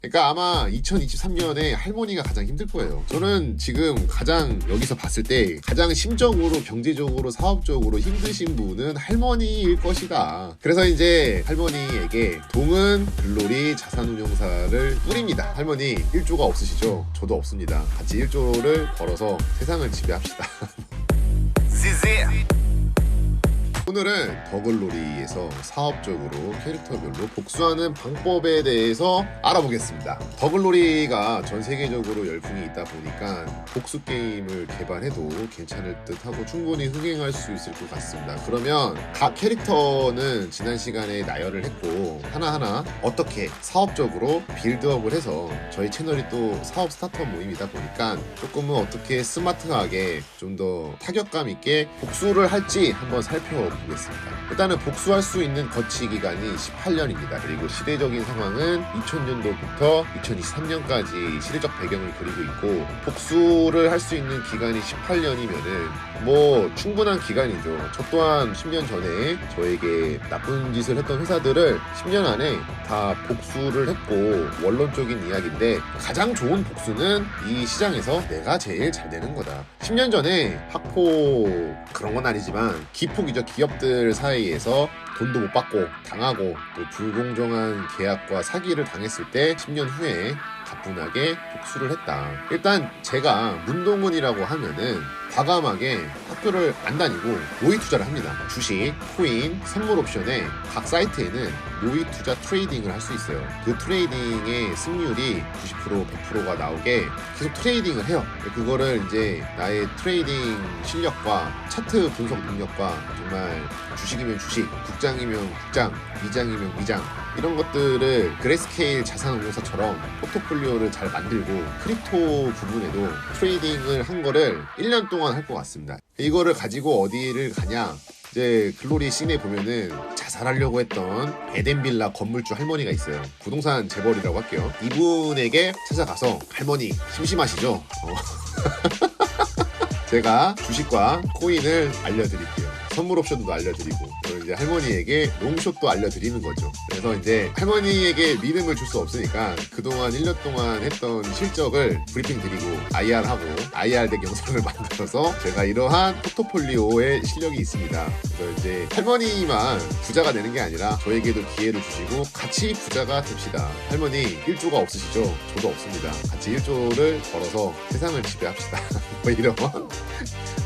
그러니까 아마 2023년에 할머니가 가장 힘들 거예요. 저는 지금 가장 여기서 봤을 때 가장 심적으로, 경제적으로, 사업적으로 힘드신 분은 할머니일 것이다. 그래서 이제 할머니에게 동은 글로리 자산운용사를 뿌립니다. 할머니 1조가 없으시죠? 저도 없습니다. 같이 1조를 벌어서 세상을 지배합시다. 오늘은 더글로리에서 사업적으로 캐릭터별로 복수하는 방법에 대해서 알아보겠습니다. 더글로리가 전 세계적으로 열풍이 있다 보니까 복수 게임을 개발해도 괜찮을 듯하고 충분히 흥행할 수 있을 것 같습니다. 그러면 각 캐릭터는 지난 시간에 나열을 했고 하나하나 어떻게 사업적으로 빌드업을 해서 저희 채널이 또 사업 스타트업 모임이다 보니까 조금은 어떻게 스마트하게 좀 더 타격감 있게 복수를 할지 한번 살펴보겠습니다. 일단은 복수할 수 있는 거치 기간이 18년입니다. 그리고 시대적인 상황은 2000년도부터 2023년까지 시대적 배경을 그리고 있고, 복수를 할 수 있는 기간이 18년이면은 뭐 충분한 기간이죠. 저 또한 10년 전에 저에게 나쁜 짓을 했던 회사들을 10년 안에 다 복수를 했고, 원론적인 이야기인데 가장 좋은 복수는 이 시장에서 내가 제일 잘 되는 거다. 10년 전에 학포 그런 건 아니지만 기폭이죠. 기업들 사이에서 돈도 못 받고 당하고 또 불공정한 계약과 사기를 당했을 때 10년 후에 가뿐하게 복수를 했다. 일단 제가 문동은이라고 하면은 과감하게 학교를 안 다니고 모의 투자를 합니다. 주식, 코인, 선물 옵션에 각 사이트에는 모의 투자 트레이딩을 할 수 있어요. 그 트레이딩의 승률이 90%, 100%가 나오게 계속 트레이딩을 해요. 그거를 이제 나의 트레이딩 실력과 차트 분석 능력과 정말 주식이면 주식, 국장이면 국장, 미장이면 미장, 이런 것들을 그레스케일 자산운용사처럼 포트폴리오를 잘 만들고 크립토 부분에도 트레이딩을 한 거를 1년 동안 할 것 같습니다. 이거를 가지고 어디를 가냐? 이제 글로리 씬에 보면은 자살하려고 했던 에덴빌라 건물주 할머니가 있어요. 부동산 재벌이라고 할게요. 이분에게 찾아가서 할머니 심심하시죠? 제가 주식과 코인을 알려드릴게요. 선물 옵션도 알려드리고, 이제 할머니에게 롱숏도 알려드리는 거죠. 그래서 이제 할머니에게 믿음을 줄 수 없으니까 그동안 1년 동안 했던 실적을 브리핑 드리고 IR하고 IR 덱 영상을 만들어서 제가 이러한 포트폴리오의 실력이 있습니다. 그래서 이제 할머니만 부자가 되는 게 아니라 저에게도 기회를 주시고 같이 부자가 됩시다. 할머니 1조가 없으시죠? 저도 없습니다. 같이 1조를 벌어서 세상을 지배합시다. 뭐 이런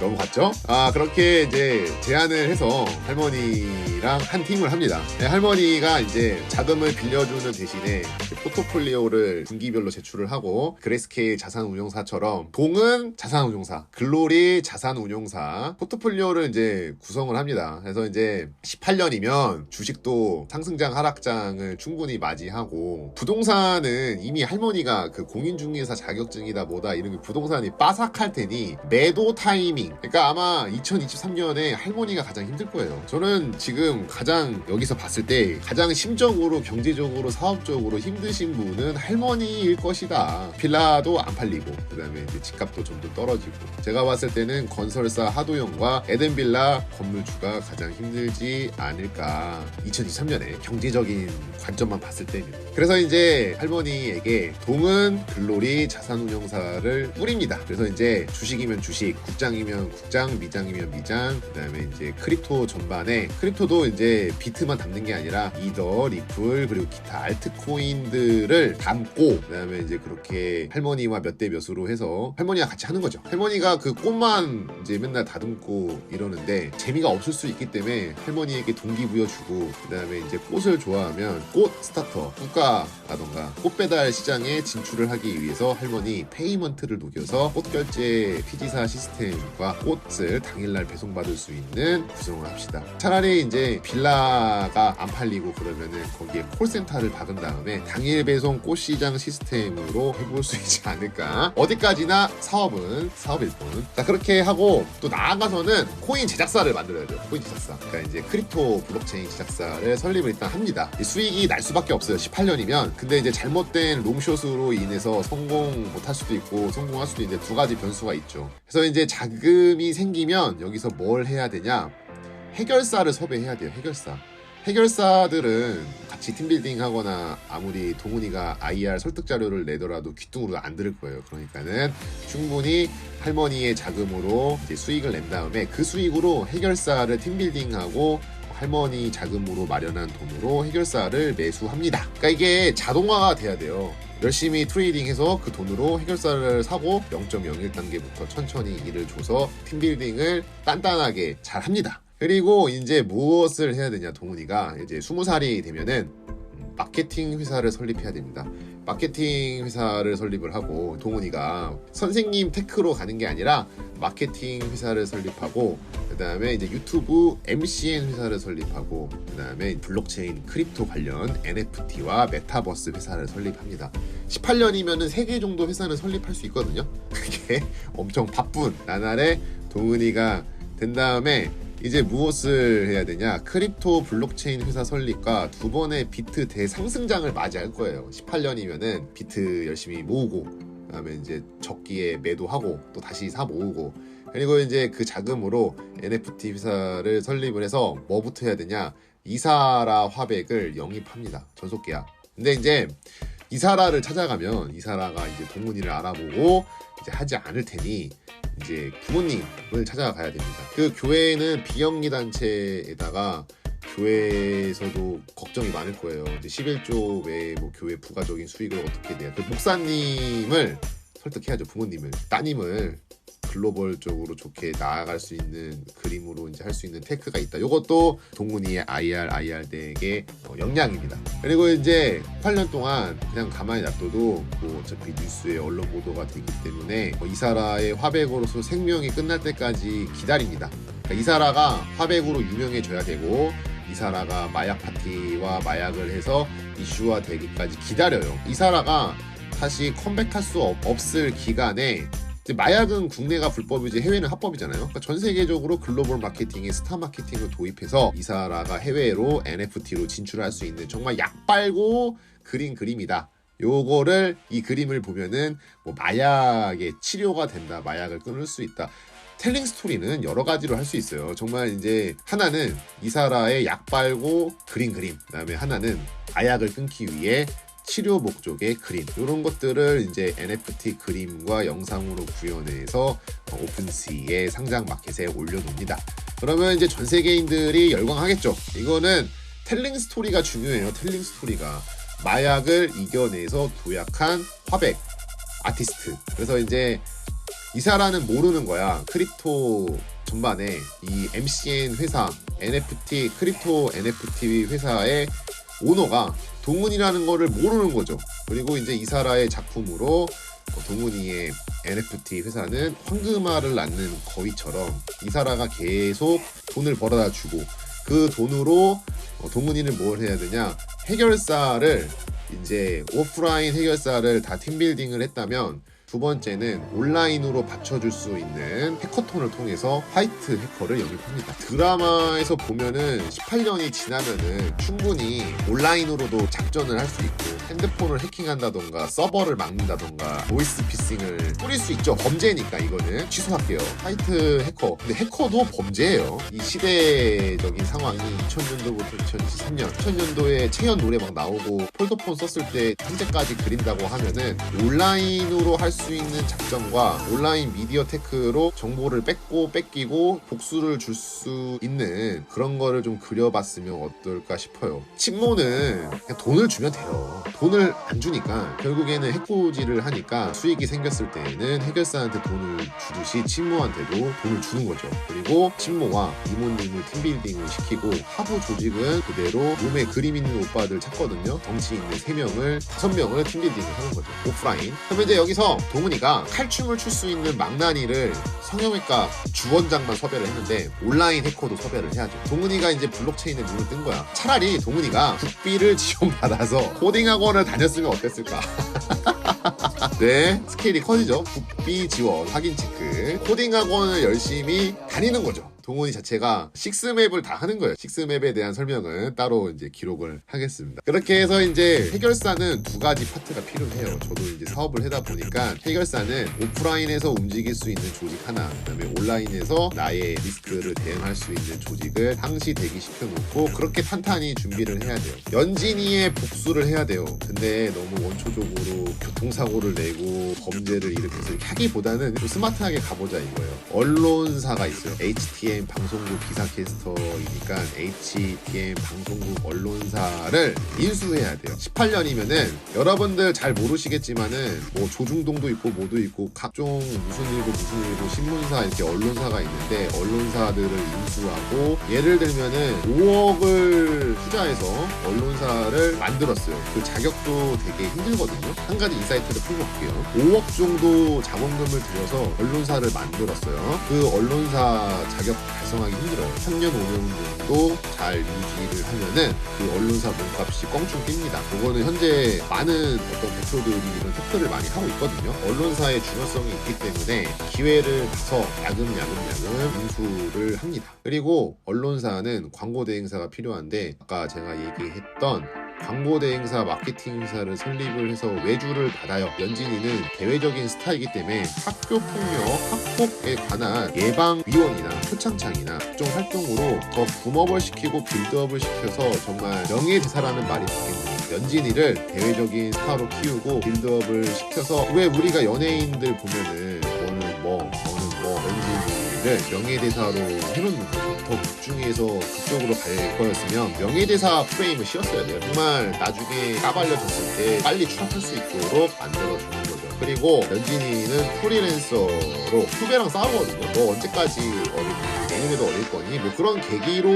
넘어갔죠? 그렇게 이제 제안을 해서 할머니랑 한 팀을 합니다. 할머니가 이제 자금을 빌려주는 대신에 포트폴리오를 분기별로 제출을 하고, 그레스케일 자산운용사처럼 동은 자산운용사, 글로리 자산운용사 포트폴리오를 이제 구성을 합니다. 그래서 이제 18년이면 주식도 상승장 하락장을 충분히 맞이하고, 부동산은 이미 할머니가 그 공인중개사 자격증이다 뭐다 이런 게 부동산이 빠삭할 테니 매도 타이밍, 그러니까 아마 2023년에 할머니가 가장 힘들 거예요. 저는 지금 가장 여기서 봤을 때 가장 심적으로, 경제적으로, 사업적으로 힘드신 분은 할머니일 것이다. 빌라도 안 팔리고, 그 다음에 집값도 좀 더 떨어지고, 제가 봤을 때는 건설사 하도영과 에덴빌라 건물주가 가장 힘들지 않을까. 2023년에 경제적인 관점만 봤을 때는. 그래서 이제 할머니에게 동은 글로리 자산운용사를 뿌립니다. 그래서 이제 주식이면 주식, 국장이면 국장, 미장이면 미장, 그 다음에 이제 크립토 전반에, 크립토도 이제 비트만 담는 게 아니라 이더, 리플, 그리고 기타 알트코인들을 담고, 그 다음에 이제 그렇게 할머니와 몇 대 몇으로 해서 할머니가 같이 하는 거죠. 할머니가 그 꽃만 이제 맨날 다듬고 이러는데 재미가 없을 수 있기 때문에 할머니에게 동기부여주고, 그 다음에 이제 꽃을 좋아하면 꽃 스타터, 국가라던가 꽃 배달 시장에 진출을 하기 위해서 할머니 페이먼트를 녹여서 꽃 결제 피지사 시스템과 꽃을 당일날 배송받을 수 있는 구성을 합시다. 차라리 이제 빌라가 안 팔리고 그러면은 거기에 콜센터를 박은 다음에 당일 배송 꽃시장 시스템으로 해볼 수 있지 않을까. 어디까지나 사업일 뿐. 자, 그렇게 하고 또 나아가서는 코인 제작사를 만들어야죠. 코인 제작사. 그러니까 이제 크립토 블록체인 제작사를 설립을 일단 합니다. 수익이 날 수밖에 없어요. 18년이면. 근데 이제 잘못된 롱숏으로 인해서 성공 못할 수도 있고 성공할 수도 있는데 두 가지 변수가 있죠. 그래서 이제 자금이 생기면 여기서 뭘 해야 되냐? 해결사를 섭외해야 돼요. 해결사. 해결사들은 같이 팀빌딩 하거나 아무리 동훈이가 IR 설득 자료를 내더라도 귀뚱으로 안 들을 거예요. 그러니까는 충분히 할머니의 자금으로 이제 수익을 낸 다음에 그 수익으로 해결사를 팀빌딩하고 할머니 자금으로 마련한 돈으로 해결사를 매수합니다. 그러니까 이게 자동화가 돼야 돼요. 열심히 트레이딩해서 그 돈으로 해결사를 사고 0.01단계부터 천천히 일을 줘서 팀빌딩을 단단하게 잘 합니다. 그리고 이제 무엇을 해야 되냐, 동훈이가 이제 20살이 되면은 마케팅 회사를 설립해야 됩니다. 마케팅 회사를 설립을 하고 동훈이가 선생님 테크로 가는 게 아니라 마케팅 회사를 설립하고 그 다음에 이제 유튜브 MCN 회사를 설립하고 그 다음에 블록체인 크립토 관련 NFT와 메타버스 회사를 설립합니다. 18년이면은 3개 정도 회사는 설립할 수 있거든요. 그게 엄청 바쁜 나날의 동훈이가 된 다음에 이제 무엇을 해야 되냐, 크립토 블록체인 회사 설립과 2번의 비트 대상승장을 맞이할 거예요. 18년이면은 비트 열심히 모으고 그다음에 이제 적기에 매도하고 또 다시 사 모으고, 그리고 이제 그 자금으로 NFT 회사를 설립을 해서 뭐부터 해야 되냐, 이사라 화백을 영입합니다. 전속계약. 근데 이제 이사라를 찾아가면 이사라가 이제 동훈이를 알아보고 이제 하지 않을 테니 이제 부모님을 찾아가야 됩니다. 그 교회는 비영리 단체에다가 교회에서도 걱정이 많을 거예요. 이제 11조 외에 뭐 교회 부가적인 수익을 어떻게 돼요? 그 목사님을 설득해야죠. 부모님을, 따님을 글로벌적으로 좋게 나아갈 수 있는 그림으로 이제 할 수 있는 테크가 있다. 이것도 동훈이의 IR 덱의 역량입니다. 그리고 이제 8년 동안 그냥 가만히 놔둬도 뭐 어차피 뉴스에 언론 보도가 되기 때문에 이사라의 화백으로서 생명이 끝날 때까지 기다립니다. 그러니까 이사라가 화백으로 유명해져야 되고 이사라가 마약 파티와 마약을 해서 이슈화 되기까지 기다려요. 이사라가 다시 컴백할 수 없을 기간에 마약은 국내가 불법이지 해외는 합법이잖아요. 그러니까 전 세계적으로 글로벌 마케팅에 스타 마케팅을 도입해서 이사라가 해외로 NFT로 진출할 수 있는 정말 약 빨고 그린 그림이다. 요거를 이 그림을 보면은 뭐 마약의 치료가 된다, 마약을 끊을 수 있다. 텔링 스토리는 여러 가지로 할 수 있어요. 정말 이제 하나는 이사라의 약 빨고 그린 그림, 그다음에 하나는 마약을 끊기 위해 치료 목적의 그림, 이런 것들을 이제 NFT 그림과 영상으로 구현해서 오픈시의 상장 마켓에 올려놓습니다. 그러면 이제 전 세계인들이 열광하겠죠. 이거는 텔링 스토리가 중요해요. 텔링 스토리가 마약을 이겨내서 도약한 화백 아티스트. 그래서 이제 이사라는 모르는 거야. 크립토 전반에 이 MCN 회사, NFT 크립토 NFT 회사의 오너가 동훈이라는 거를 모르는 거죠. 그리고 이제 이사라의 작품으로 동훈이의 NFT 회사는 황금알을 낳는 거위처럼 이사라가 계속 돈을 벌어다 주고, 그 돈으로 동훈이는 뭘 해야 되냐, 해결사를 이제 오프라인 해결사를 다 팀빌딩을 했다면, 두 번째는 온라인으로 받쳐줄 수 있는 해커톤을 통해서 화이트 해커를 영입합니다. 드라마에서 보면은 18년이 지나면은 충분히 온라인으로도 작전을 할 수 있고 핸드폰을 해킹한다던가 서버를 막는다던가 보이스피싱을 뿌릴 수 있죠. 범죄니까 이거는 취소할게요. 화이트 해커. 근데 해커도 범죄예요. 이 시대적인 상황이 2000년도부터 2023년 2000년도에 채연 노래 막 나오고 폴더폰 썼을 때 현재까지 그린다고 하면은 온라인으로 할 수 있는 작전과 온라인 미디어 테크로 정보를 뺏기고 복수를 줄 수 있는 그런 거를 좀 그려봤으면 어떨까 싶어요. 침모는 그냥 돈을 주면 돼요. 돈을 안 주니까 결국에는 해코지를 하니까 수익이 생겼을 때에는 해결사한테 돈을 주듯이 침모한테도 돈을 주는 거죠. 그리고 침모와 이모님을 팀빌딩을 시키고 하부 조직은 그대로 몸에 그림 있는 오빠들 찾거든요. 덩치 있는 3명을 5명을 팀빌딩을 하는 거죠. 오프라인. 그러면 이제 여기서 동훈이가 칼춤을 출 수 있는 망나니를 성형외과 주원장만 섭외를 했는데 온라인 해커도 섭외를 해야죠. 동훈이가 이제 블록체인에 눈을 뜬 거야. 차라리 동훈이가 국비를 지원받아서 코딩 학원을 다녔으면 어땠을까? 네, 스케일이 커지죠. 국비 지원, 확인 체크. 코딩 학원을 열심히 다니는 거죠. 동훈이 자체가 6맵을 다 하는 거예요. 6맵에 대한 설명은 따로 이제 기록을 하겠습니다. 그렇게 해서 이제 해결사는 두 가지 파트가 필요해요. 저도 이제 사업을 하다 보니까 해결사는 오프라인에서 움직일 수 있는 조직 하나, 그다음에 온라인에서 나의 리스크를 대응할 수 있는 조직을 상시 대기시켜 놓고 그렇게 탄탄히 준비를 해야 돼요. 연진이의 복수를 해야 돼요. 근데 너무 원초적으로 교통사고를 내고 범죄를 일으켜서 이렇게 하기보다는 좀 스마트하게 가보자 이거예요. 언론사가 있어요. HTM 방송국 기사캐스터이니까 HTM 방송국 언론사를 인수해야 돼요. 18년이면은 여러분들 잘 모르시겠지만은 뭐 조중동도 있고 뭐도 있고 각종 무슨 일고 신문사 이렇게 언론사가 있는데 언론사들을 인수하고 예를 들면은 5억을 투자해서 언론사를 만들었어요. 그 자격도 되게 힘들거든요. 한 가지 인사이트를 풀어볼게요. 5억 정도 자본금을 들여서 언론사를 만들었어요. 그 언론사 자격 달성하기 힘들어요. 3년 5년 정도 잘 유지를 하면은 그 언론사 몸값이 껑충 뜁니다. 그거는 현재 많은 어떤 대표들이 이런 투표를 많이 하고 있거든요. 언론사의 중요성이 있기 때문에 기회를 봐서 야금야금 인수를 합니다. 그리고 언론사는 광고 대행사가 필요한데 아까 제가 얘기했던 광고 대행사, 마케팅 회사를 설립을 해서 외주를 받아요. 연진이는 대외적인 스타이기 때문에 학교 폭력, 학폭에 관한 예방 위원이나 표창장이나 각종 활동으로 더 붐업을 시키고 빌드업을 시켜서 정말 명예대사라는 말이 있겠네요. 연진이를 대외적인 스타로 키우고 빌드업을 시켜서 왜 우리가 연예인들 보면은 너는 뭐 연진이를 명예대사로 해놓는 거죠. 더 극중에서 극적으로 갈 거였으면 명예대사 프레임을 씌웠어야 돼요. 정말 나중에 까발려졌을 때 빨리 취업할 수 있도록 만들어주는 거죠. 그리고 연진이는 프리랜서로 후배랑 싸우거든요. 너 언제까지 내년에도 어릴 거니? 뭐 그런 계기로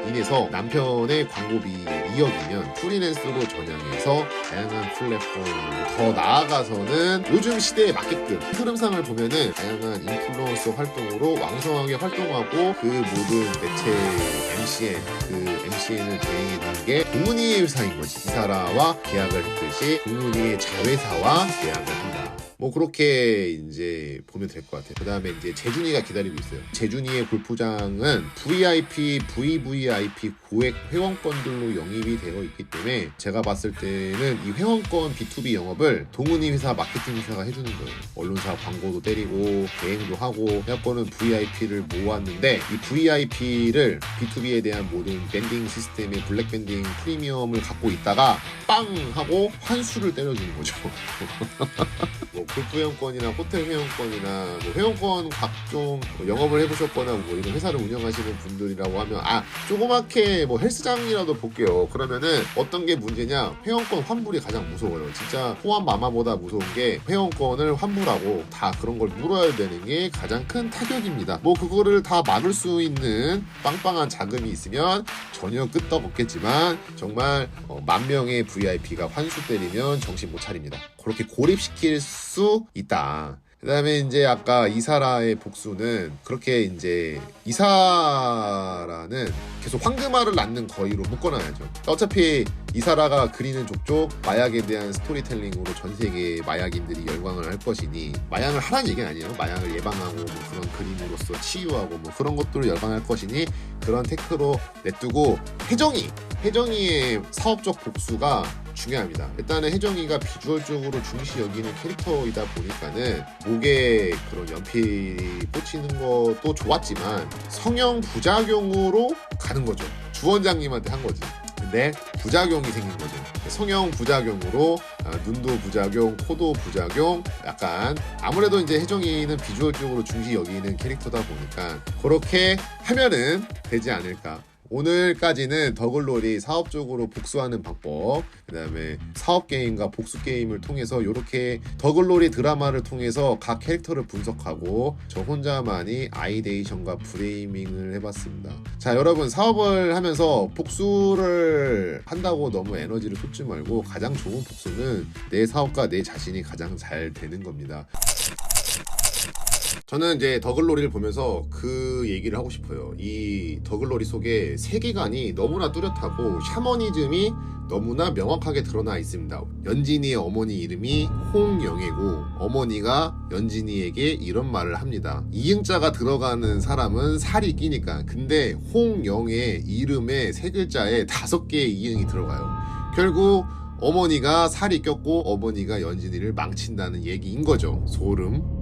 인해서 남편의 광고비 2억이면 프리랜서로 전향해서 다양한 플랫폼으로 더 나아가서는 요즘 시대에 맞게끔 흐름상을 보면은 다양한 인플루언서 활동으로 왕성하게 활동하고 그 모든 매체 MCN을 대행해주는 게 동훈이의 회사인 거지. 이사라와 계약을 했듯이 동훈이의 자회사와 계약을 한다. 뭐 그렇게 이제 보면 될 것 같아요. 그 다음에 이제 재준이가 기다리고 있어요. 재준이의 골프장은 VIP, VVIP 고액 회원권들로 영입이 되어 있기 때문에 제가 봤을 때는 이 회원권 B2B 영업을 동훈이 회사 마케팅 회사가 해주는 거예요. 언론사 광고도 때리고 대행도 하고 회원권은 VIP를 모았는데 이 VIP를 B2B에 대한 모든 밴딩 시스템의 블랙 밴딩 프리미엄을 갖고 있다가 빵 하고 환수를 때려주는 거죠. 뭐 골프 회원권이나 호텔 회원권이나 뭐 회원권 각종 뭐 영업을 해보셨거나 뭐 이런 회사를 운영하시는 분들이라고 하면 조그맣게 뭐 헬스장이라도 볼게요. 그러면은 어떤 게 문제냐? 회원권 환불이 가장 무서워요. 진짜 호환 마마보다 무서운 게 회원권을 환불하고 다 그런 걸 물어야 되는 게 가장 큰 타격입니다. 뭐 그거를 다 막을 수 있는 빵빵한 자금이 있으면 전혀 끄떡없겠지만 정말 10,000명의 VIP가 환수 때리면 정신 못 차립니다. 그렇게 고립시킬 수 있다. 그 다음에 이제 아까 이사라의 복수는 그렇게 이제 이사라는 계속 황금알을 낳는 거위로 묶어놔야죠. 어차피 이사라가 그리는 족족 마약에 대한 스토리텔링으로 전 세계 마약인들이 열광을 할 것이니 마약을 하라는 얘기는 아니에요. 마약을 예방하고 뭐 그런 그림으로써 치유하고 뭐 그런 것들을 열광할 것이니 그런 테크로 냅두고 혜정이의 사업적 복수가 중요합니다. 일단은 혜정이가 비주얼적으로 중시 여기는 캐릭터이다 보니까는 목에 그런 연필이 꽂히는 것도 좋았지만 성형 부작용으로 가는 거죠. 주 원장님한테 한 거지. 근데 부작용이 생긴 거죠. 성형 부작용으로 눈도 부작용, 코도 부작용, 약간 아무래도 이제 혜정이는 비주얼적으로 중시 여기는 캐릭터다 보니까 그렇게 하면은 되지 않을까. 오늘까지는 더글로리 사업적으로 복수하는 방법, 그 다음에 사업게임과 복수게임을 통해서 이렇게 더글로리 드라마를 통해서 각 캐릭터를 분석하고 저 혼자만이 아이데이션과 프레이밍을 해봤습니다. 자, 여러분 사업을 하면서 복수를 한다고 너무 에너지를 쏟지 말고 가장 좋은 복수는 내 사업과 내 자신이 가장 잘 되는 겁니다. 저는 이제 더글로리를 보면서 그 얘기를 하고 싶어요. 이 더글로리 속에 세계관이 너무나 뚜렷하고 샤머니즘이 너무나 명확하게 드러나 있습니다. 연진이의 어머니 이름이 홍영애고 어머니가 연진이에게 이런 말을 합니다. 이응자가 들어가는 사람은 살이 끼니까. 근데 홍영애 이름의 세 글자에 5개의 이응이 들어가요. 결국 어머니가 살이 꼈고 어머니가 연진이를 망친다는 얘기인 거죠. 소름.